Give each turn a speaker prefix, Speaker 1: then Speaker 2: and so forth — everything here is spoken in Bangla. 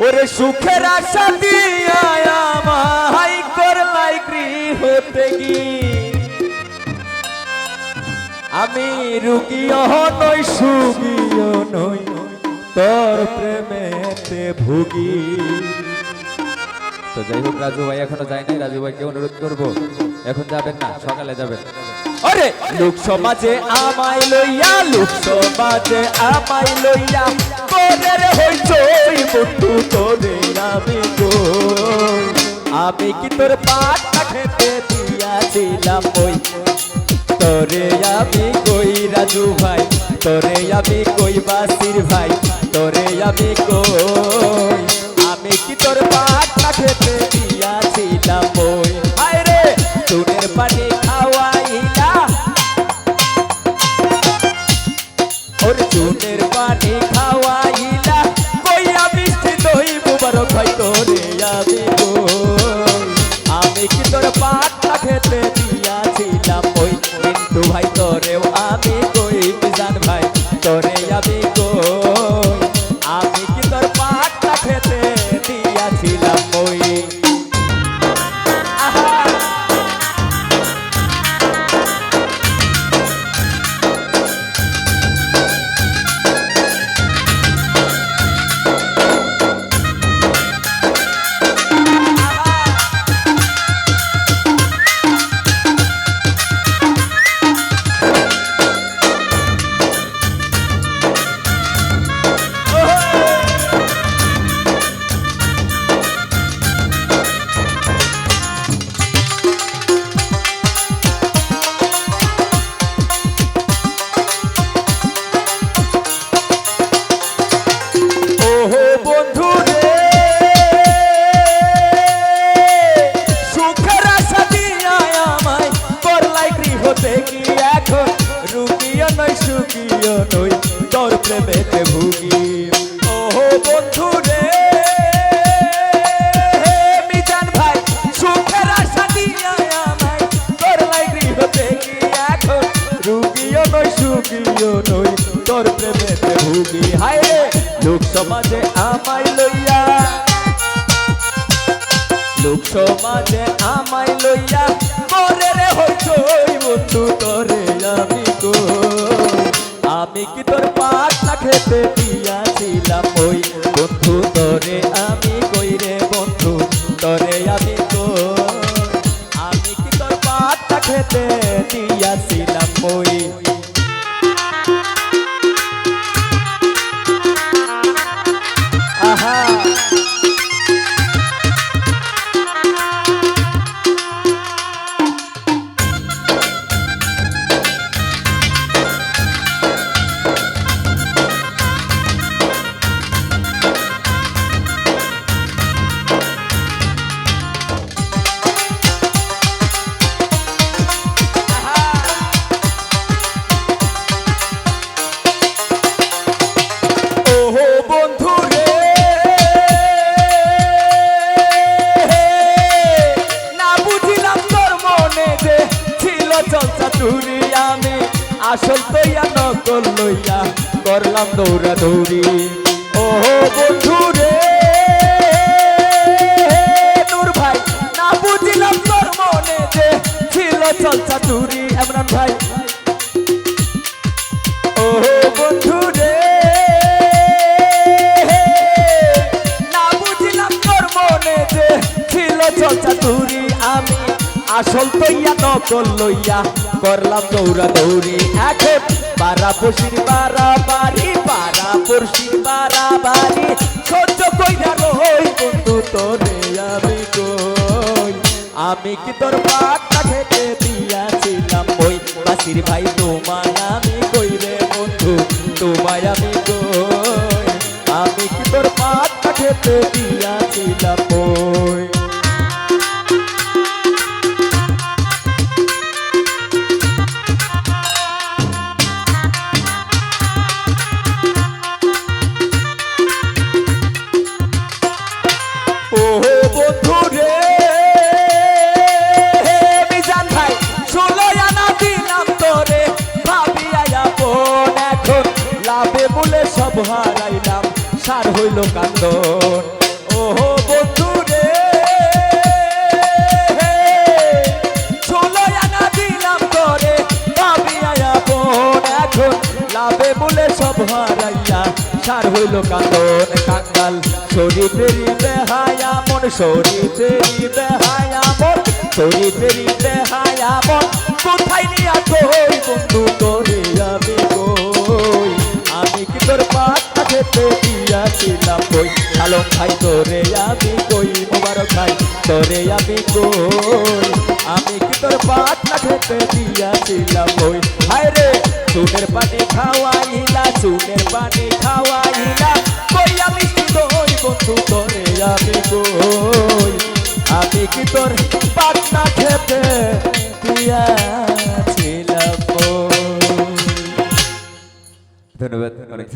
Speaker 1: ওরে সুখের আশা দিয়া আমায় করলাই গৃহ ত্যাগী আমি রুগীও নই সুগীও নই তোর প্রেমেতে ভুগি। তো যাই হোক রাজু ভাই এখনো যায় নাই, রাজু ভাইকে অনুরোধ করবো এখন যাবেন না, সকালে যাবেন। আরে লোক সমাজে আমায় লইয়া, লোক সমাজে আমায় লইয়া তোদের হইচই বন্ধু তোরে আমি কই, আমি কি তোর পাটটা খেতে দিয়াছিলাম ওই তোরে আমি কই রাজু ভাই, তোরে আমি কই বাসির ভাই, তোরে আমি কই আমি কি তোর পাটটা খেতে দিয়াছিলাম ওই। হায় রে চুনের পানি খাওয়াইলা, ওর চুনের পানি খাওয়াইলা, কইয়া মিষ্টি দই মুবারক ভাই তোরে আমি কই, আমি কি তোর পাটটা খেতে দিয়াছিলাম ওই। কিন্তু ভাই তোরেও আমি কই, মিজান ভাই তোরে আমি কই, আমি কি তোর পাটটা খেতে দিয়াছিলাম ওই। তোর প্রেমেতে ভুগি ওহো বন্ধু রে, মিজান ভাই সুখের আশা দিয়া আমায় করলাই গৃহ থেকে, এখন রুগিও নই সুখীও নই তোর প্রেমেতে ভুগি। হায় রে লোক সমাজে আমায় লইয়া, লোক সমাজে আমায় লইয়া করে রে হইচই বন্ধু তোরে আমি কই, আমি কি তোর পাটটা খেতে দিয়াছিলাম ওই বন্ধু তোরে আমি কই রে বন্ধু তোরে আমি কই, আমি কি তোর পাটটা খেতে দিয়াছিলাম ওই। আহা আসল তৈয়া নকল লইয়া করলাম দৌড়া দৌড়ি ওহো বন্ধু রে নূর ভাই, না বুঝিলাম তোর মনে যে ছিল চলছা চুরি। ইমরান ভাই ওহো বন্ধু রে, না বুঝিলাম তোর মনে যে ছিল চলছা চুরি, আমি আসল তৈয়া নকল লইয়া করলাম দৌড়া দৌড়ি। এখন পাড়া পড়শির বাড়াবাড়ি, পাড়া পড়শির বাড়াবাড়ি সহ্য কইরা রই বন্ধু তোরে আমি কই, আমি কি তোর পাটটা খেতে দিয়াছিলাম ওই বাসির ভাই তোমায় আমি কই রে বন্ধু তোমায় আমি কই, আমি কি তোর পাটটা খেতে দিয়াছিলাম ওই। সব হারাইলাম সার হইল কান্দন। হইল কান্দন কাঙ্গাল শরীরেরই বেহায়া মন শরীরেরই বেহায়া মন শরীরেরই বেহায়া মন কোথায় নিয়া কই বন্ধু তোরে আমি কই আমি কি তোর পাতা খেতে দিয়াছিলাম কই আলম ভাই তোরে আমি কই মোবারক ভাই তোরে আমি কই আমি কি তোর পাতা খেতে দিয়াছিলাম কই হায় রে চুনের পানি খাওয়াইলা চুনের পানি খাওয়াইলা কই আমি কি কই বন্ধু তোরে আমি কই আমি কি তোর পাতা খেতে দিয়াছিলাম কই ধন্যবাদ অনেক